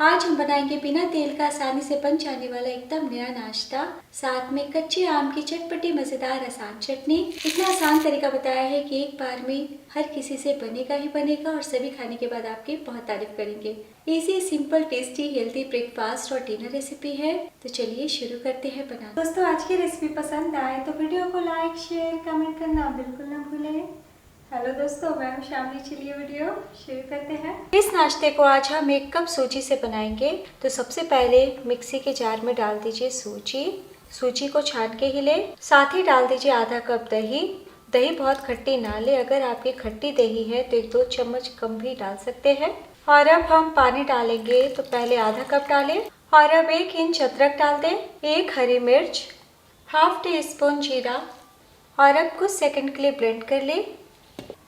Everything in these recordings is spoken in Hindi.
आज हम बनाएंगे बिना तेल का आसानी से बन जाने वाला एकदम नया नाश्ता, साथ में कच्चे आम की चटपटी मजेदार आसान चटनी। इतना आसान तरीका बताया है कि एक बार में हर किसी से बनेगा ही बनेगा और सभी खाने के बाद आपकी बहुत तारीफ करेंगे। Easy, simple, tasty, healthy breakfast और डिनर रेसिपी है। तो चलिए शुरू करते हैं बनाना। दोस्तों, आज की रेसिपी पसंद आए तो वीडियो को लाइक, शेयर, कमेंट करना बिल्कुल ना भूलें। हेलो दोस्तों, मैं हूं शामली। चलिए वीडियो शुरू करते हैं। इस नाश्ते को आज हम 1 कप सूजी से बनाएंगे। तो सबसे पहले मिक्सी के जार में डाल दीजिए सूजी को छान के ही ले। साथ ही डाल दीजिए आधा कप दही। दही बहुत खट्टी ना ले, अगर आपकी खट्टी दही है तो 1-2 चम्मच कम भी डाल सकते हैं। और अब हम पानी डालेंगे, तो पहले आधा कप डालें और अब 1 इंच अदरक डाल दें, 1 हरी मिर्च, हाफ टी स्पून जीरा और अब कुछ सेकंड के लिए ब्लेंड कर ले।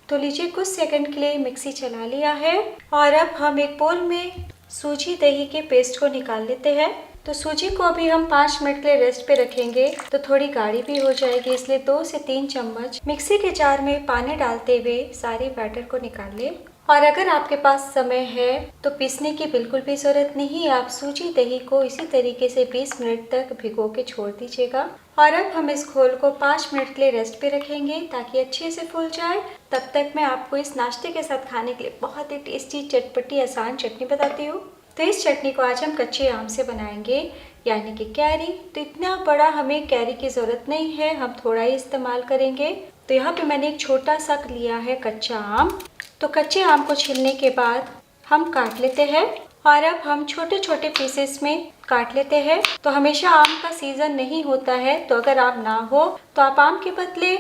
तो लीजिए, कुछ सेकंड के लिए मिक्सी चला लिया है और अब हम एक बोल में सूजी दही के पेस्ट को निकाल लेते हैं। तो सूजी को अभी हम 5 मिनट के लिए रेस्ट पे रखेंगे, तो थोड़ी गाढ़ी भी हो जाएगी, इसलिए 2 से 3 चम्मच मिक्सी के जार में पानी डालते हुए सारे बैटर को निकाल लें। और अगर आपके पास समय है तो पीसने की बिल्कुल भी जरूरत नहीं, आप सूजी दही को इसी तरीके से 20 मिनट तक भिगो के छोड़ दीजिएगा। और अब हम इस घोल को 5 मिनट के लिए रेस्ट पे रखेंगे ताकि अच्छे से फूल जाए। तब तक मैं आपको इस नाश्ते के साथ खाने के लिए बहुत ही टेस्टी, चटपटी, आसान चटनी बताती हूँ। तो इस चटनी को आज हम कच्चे आम से बनाएंगे, यानी कि कैरी। तो इतना बड़ा हमें कैरी की जरूरत नहीं है, हम थोड़ा ही इस्तेमाल करेंगे। तो यहाँ पे मैंने एक छोटा सा लिया है कच्चा आम। तो कच्चे आम को छीलने के बाद हम काट लेते हैं और अब हम छोटे छोटे पीसेस में काट लेते हैं। तो हमेशा आम का सीजन नहीं होता है, तो अगर आम ना हो तो आप आम के बदले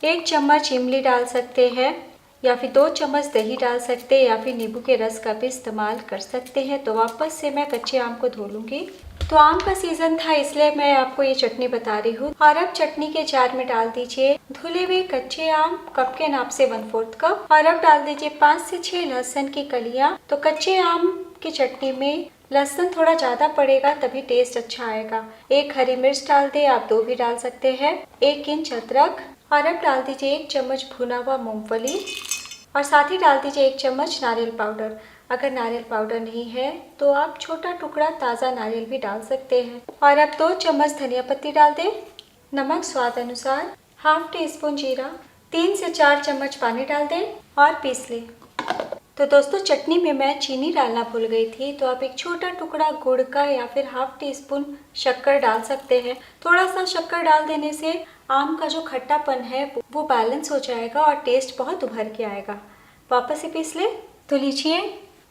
1 चम्मच इमली डाल सकते हैं या फिर 2 चम्मच दही डाल सकते हैं या फिर नींबू के रस का भी इस्तेमाल कर सकते हैं। तो वापस से मैं कच्चे आम को धो लूँगी। तो आम का सीजन था इसलिए मैं आपको ये चटनी बता रही हूँ। और अब चटनी के जार में डाल दीजिए धुले हुए कच्चे आम, कप के नाप से 1/4 कप। और अब डाल दीजिए 5 से 6 लहसुन की कलियां। तो कच्चे आम की चटनी में लहसुन थोड़ा ज्यादा पड़ेगा, तभी टेस्ट अच्छा आएगा। 1 हरी मिर्च डाल दे, आप 2 भी डाल सकते हैं। 1 इंच अदरक। और अब डाल दीजिए 1 चम्मच भुना हुआ मूंगफली और साथ ही डाल दीजिए 1 चम्मच नारियल पाउडर। अगर नारियल पाउडर नहीं है तो आप छोटा टुकड़ा ताज़ा नारियल भी डाल सकते हैं। और अब 2 चम्मच धनिया पत्ती डाल दें। नमक स्वाद अनुसार, हाफ टी स्पून जीरा, 3 से 4 चम्मच पानी डाल दें और पीस लें। तो दोस्तों, चटनी में मैं चीनी डालना भूल गई थी, तो आप एक छोटा टुकड़ा गुड़ का या फिर हाफ टी स्पून शक्कर डाल सकते हैं। थोड़ा सा शक्कर डाल देने से आम का जो खट्टापन है वो बैलेंस हो जाएगा और टेस्ट बहुत उभर के आएगा। वापस से पीस ले। तो लीजिए,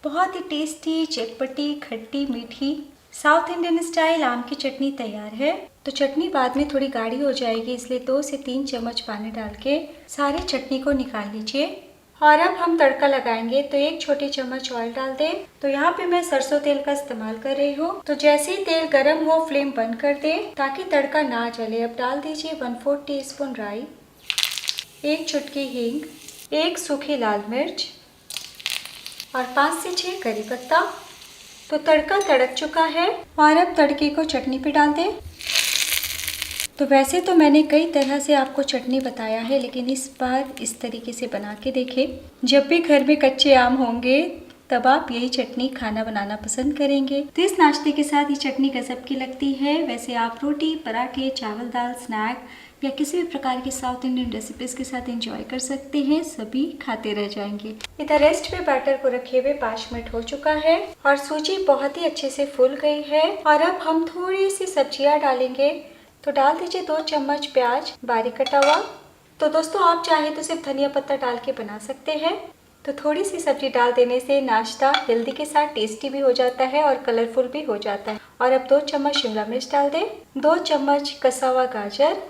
बहुत ही टेस्टी, चटपटी, खट्टी, मीठी साउथ इंडियन स्टाइल आम की चटनी तैयार है। तो चटनी बाद में थोड़ी गाढ़ी हो जाएगी, इसलिए 2 से 3 चम्मच पानी डाल के सारी चटनी को निकाल लीजिए। और अब हम तड़का लगाएंगे। तो 1 छोटी चम्मच ऑयल डाल दें। तो यहाँ पे मैं सरसों तेल का इस्तेमाल कर रही हूँ। तो जैसे ही तेल गर्म हो, फ्लेम बंद कर दें ताकि तड़का ना जले। अब डाल दीजिए 1/4 टीस्पून राई, 1 चुटकी हींग, 1 सूखी लाल मिर्च और 5 से 6 करी पत्ता। तो तड़का तड़क चुका है और अब तड़के को चटनी पे डाल दें। तो वैसे तो मैंने कई तरह से आपको चटनी बताया है, लेकिन इस बार इस तरीके से बना के देखें। जब भी घर में कच्चे आम होंगे तब आप यही चटनी खाना बनाना पसंद करेंगे। तो इस नाश्ते के साथ ये चटनी गजब की लगती है। वैसे आप रोटी, पराठे, चावल, दाल, स्नैक या किसी भी प्रकार की साउथ इंडियन रेसिपीज के साथ एंजॉय कर सकते हैं, सभी खाते रह जाएंगे। इधर रेस्ट पे बैटर को रखे हुए 5 मिनट हो चुका है और सूजी बहुत ही अच्छे से फूल गई है। और अब हम थोड़ी सी सब्जियां डालेंगे। तो डाल दीजिए 2 चम्मच प्याज बारीक कटा हुआ। तो दोस्तों, आप चाहे तो सिर्फ धनिया पत्ता डाल के बना सकते हैं। तो थोड़ी सी सब्जी डाल देने से नाश्ता हेल्दी के साथ टेस्टी भी हो जाता है और कलरफुल भी हो जाता है। और अब 2 चम्मच शिमला मिर्च डाल दें, 2 चम्मच कसा हुआ गाजर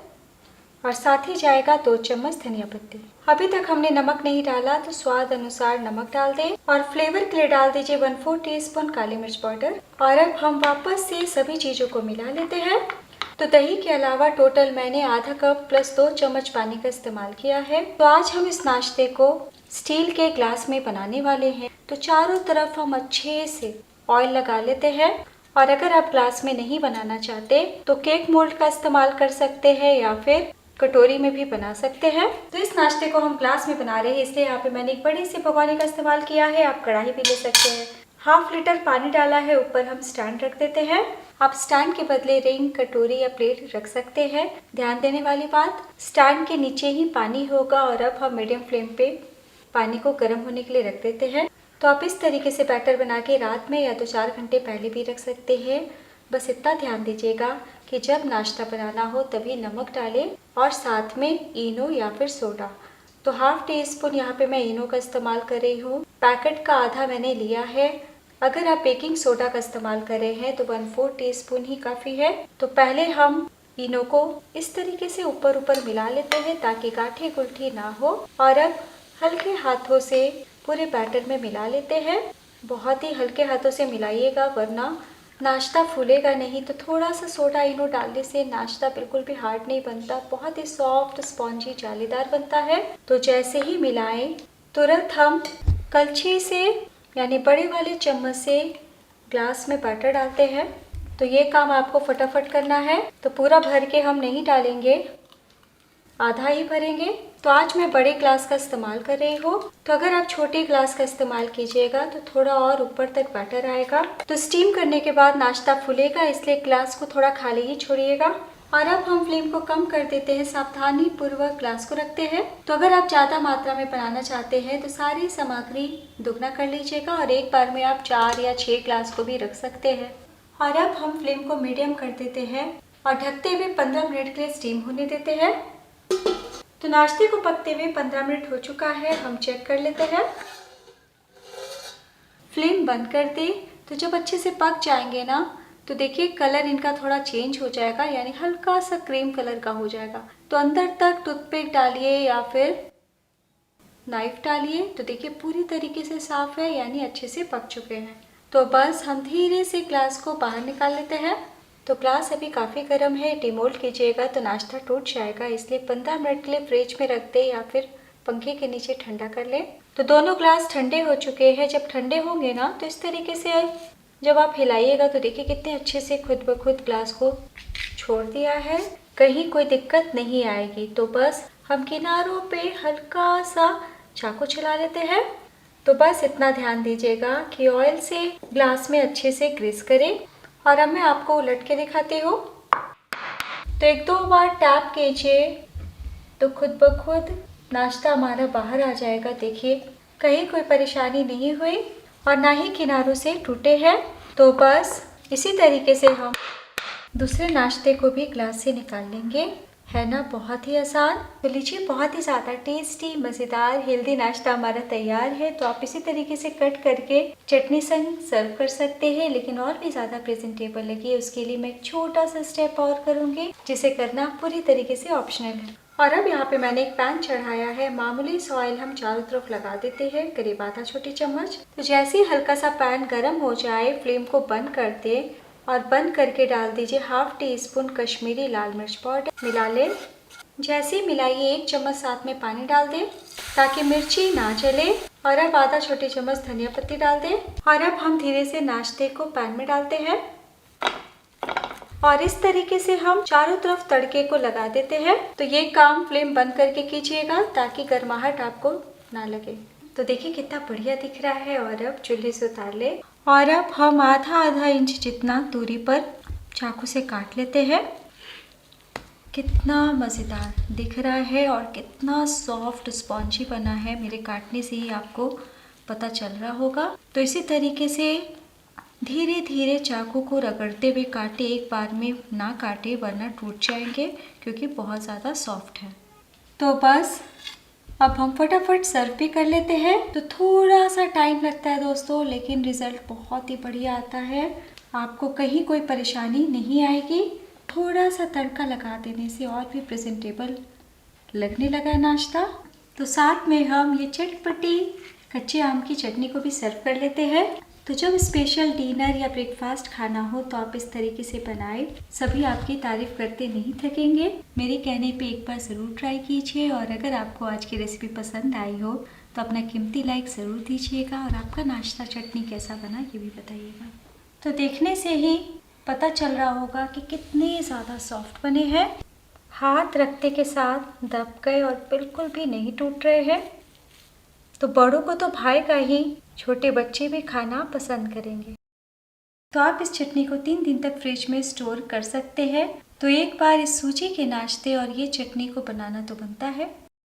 और साथ ही जाएगा 2 चम्मच धनिया पत्ती। अभी तक हमने नमक नहीं डाला, तो स्वाद अनुसार नमक डाल दें और फ्लेवर के लिए डाल दीजिए 1/4 टीस्पून काली मिर्च पाउडर। और अब हम वापस से सभी चीजों को मिला लेते हैं। तो दही के अलावा टोटल मैंने आधा कप प्लस 2 चम्मच पानी का इस्तेमाल किया है। तो आज हम इस नाश्ते को स्टील के ग्लास में बनाने वाले हैं। तो चारों तरफ हम अच्छे से ऑयल लगा लेते हैं। और अगर आप ग्लास में नहीं बनाना चाहते तो केक मोल्ड का इस्तेमाल कर सकते हैं या फिर कटोरी में भी बना सकते हैं। तो इस नाश्ते को हम ग्लास में बना रहे हैं, इसलिए यहाँ पे मैंने एक बड़ी सी भगोनी का इस्तेमाल किया है। आप कढ़ाई भी ले सकते हैं। हाफ लीटर पानी डाला है, ऊपर हम स्टैंड रख देते हैं। आप स्टैंड के बदले रिंग, कटोरी या प्लेट रख सकते हैं। ध्यान देने वाली बात, स्टैंड के नीचे ही पानी होगा और अब हम मीडियम फ्लेम पे पानी को गर्म होने के लिए रख देते हैं। तो आप इस तरीके से बैटर बना के रात में या तो 4 घंटे पहले भी रख सकते हैं। बस इतना ध्यान दीजिएगा कि जब नाश्ता बनाना हो तभी नमक डालें और साथ में इनो या फिर सोडा। तो हाफ टी स्पून यहाँ पे मैं इनो का इस्तेमाल कर रही हूँ। पैकेट का आधा मैंने लिया है। अगर आप बेकिंग सोडा का इस्तेमाल कर रहे हैं तो 1/4 टीस्पून ही काफ़ी है। तो पहले हम इनो को इस तरीके से ऊपर ऊपर मिला लेते हैं ताकि गांठें गुलठी ना हो, और अब हल्के हाथों से पूरे बैटर में मिला लेते हैं। बहुत ही हल्के हाथों से मिलाइएगा वरना नाश्ता फूलेगा नहीं। तो थोड़ा सा सोडा इनो डालने से नाश्ता बिल्कुल भी हार्ड नहीं बनता, बहुत ही सॉफ्ट, स्पॉन्जी, जालीदार बनता है। तो जैसे ही मिलाएं तुरंत हम कलछी से यानी बड़े वाले चम्मच से ग्लास में बैटर डालते हैं। तो ये काम आपको फटाफट करना है। तो पूरा भर के हम नहीं डालेंगे, आधा ही भरेंगे। तो आज मैं बड़े ग्लास का इस्तेमाल कर रही हूँ। तो अगर आप छोटे ग्लास का इस्तेमाल कीजिएगा तो थोड़ा और ऊपर तक बैटर आएगा। तो स्टीम करने के बाद नाश्ता फूलेगा, इसलिए ग्लास को थोड़ा खाली ही छोड़िएगा। और अब हम फ्लेम को कम कर देते हैं, सावधानी पूर्वक ग्लास को रखते हैं। तो अगर आप ज़्यादा मात्रा में बनाना चाहते हैं तो सारी सामग्री दुगना कर लीजिएगा और एक बार में आप 4 या 6 ग्लास को भी रख सकते हैं। और अब हम फ्लेम को मीडियम कर देते हैं और ढकते हुए 15 मिनट के लिए स्टीम होने देते हैं। तो नाश्ते को पकते हुए 15 मिनट हो चुका है, हम चेक कर लेते हैं। फ्लेम बंद कर दे। तो जब अच्छे से पक जाएंगे ना तो देखिए कलर इनका थोड़ा चेंज हो जाएगा, यानी हल्का सा क्रीम कलर का हो जाएगा। तो अंदर तक टूथपिक डालिए या फिर नाइफ डालिए। तो देखिए पूरी तरीके से साफ है, यानी अच्छे से पक चुके हैं। तो बस हम धीरे से ग्लास को बाहर निकाल लेते हैं। तो ग्लास अभी काफ़ी गर्म है, डिमोल्ड कीजिएगा तो नाश्ता टूट जाएगा, इसलिए 15 मिनट के लिए फ्रिज में रख दें या फिर पंखे के नीचे ठंडा कर लें। तो दोनों ग्लास ठंडे हो चुके हैं। जब ठंडे होंगे ना तो इस तरीके से जब आप हिलाइएगा तो देखिए कितने अच्छे से खुद ब खुद ग्लास को छोड़ दिया है, कहीं कोई दिक्कत नहीं आएगी। तो बस हम किनारों पे हल्का सा चाकू चला लेते हैं। तो बस इतना ध्यान दीजिएगा कि ऑयल से ग्लास में अच्छे से ग्रीस करें। और अब मैं आपको उलट के दिखाती हूँ। तो 1-2 बार टैप कीजिए तो खुद ब खुद नाश्ता हमारा बाहर आ जाएगा। देखिए कहीं कोई परेशानी नहीं हुई और ना ही किनारों से टूटे हैं। तो बस इसी तरीके से हम दूसरे नाश्ते को भी ग्लास से निकाल लेंगे। है ना बहुत ही आसान। तो लीजिए बहुत ही ज़्यादा टेस्टी, मज़ेदार, हेल्दी नाश्ता हमारा तैयार है। तो आप इसी तरीके से कट करके चटनी संग सर्व कर सकते हैं, लेकिन और भी ज़्यादा प्रेजेंटेबल लगे उसके लिए मैं एक छोटा सा स्टेप और करूँगी, जिसे करना पूरी तरीके से ऑप्शनल है। और अब यहाँ पे मैंने एक पैन चढ़ाया है। मामूली सा ऑयल हम चारों तरफ लगा देते हैं, करीब आधा छोटी चम्मच। तो जैसे ही हल्का सा पैन गर्म हो जाए फ्लेम को बंद कर दे और बंद करके डाल दीजिए हाफ टी स्पून कश्मीरी लाल मिर्च पाउडर। मिला लें। जैसे ही मिलाइए 1 चम्मच साथ में पानी डाल दें ताकि मिर्ची ना जले। और अब आधा छोटी चम्मच धनिया पत्ती डाल दें। और अब हम धीरे से नाश्ते को पैन में डालते हैं और इस तरीके से हम चारों तरफ तड़के को लगा देते हैं। तो ये काम फ्लेम बंद करके कीजिएगा ताकि गर्माहट आपको ना लगे। तो देखिए कितना बढ़िया दिख रहा है। और अब चूल्हे से उतार ले। और अब हम आधा इंच जितना दूरी पर चाकू से काट लेते हैं। कितना मज़ेदार दिख रहा है और कितना सॉफ्ट स्पॉन्जी बना है, मेरे काटने से ही आपको पता चल रहा होगा। तो इसी तरीके से धीरे धीरे चाकू को रगड़ते हुए काटे, एक बार में ना काटे वरना टूट जाएंगे क्योंकि बहुत ज़्यादा सॉफ्ट है। तो बस अब हम फटाफट सर्व भी कर लेते हैं। तो थोड़ा सा टाइम लगता है दोस्तों, लेकिन रिज़ल्ट बहुत ही बढ़िया आता है। आपको कहीं कोई परेशानी नहीं आएगी। थोड़ा सा तड़का लगा देने से और भी प्रेजेंटेबल लगने लगा नाश्ता। तो साथ में हम ये चटपटी कच्चे आम की चटनी को भी सर्व कर लेते हैं। तो जब स्पेशल डिनर या ब्रेकफास्ट खाना हो तो आप इस तरीके से बनाएं, सभी आपकी तारीफ करते नहीं थकेंगे। मेरे कहने पे एक बार ज़रूर ट्राई कीजिए। और अगर आपको आज की रेसिपी पसंद आई हो तो अपना कीमती लाइक ज़रूर दीजिएगा और आपका नाश्ता चटनी कैसा बना ये भी बताइएगा। तो देखने से ही पता चल रहा होगा कि कितने ज़्यादा सॉफ्ट बने हैं। हाथ रखते के साथ दब गए और बिल्कुल भी नहीं टूट रहे हैं। तो बड़ों को तो भाएगा ही, छोटे बच्चे भी खाना पसंद करेंगे। तो आप इस चटनी को 3 दिन तक फ्रिज में स्टोर कर सकते हैं। तो एक बार इस सूजी के नाश्ते और ये चटनी को बनाना तो बनता है।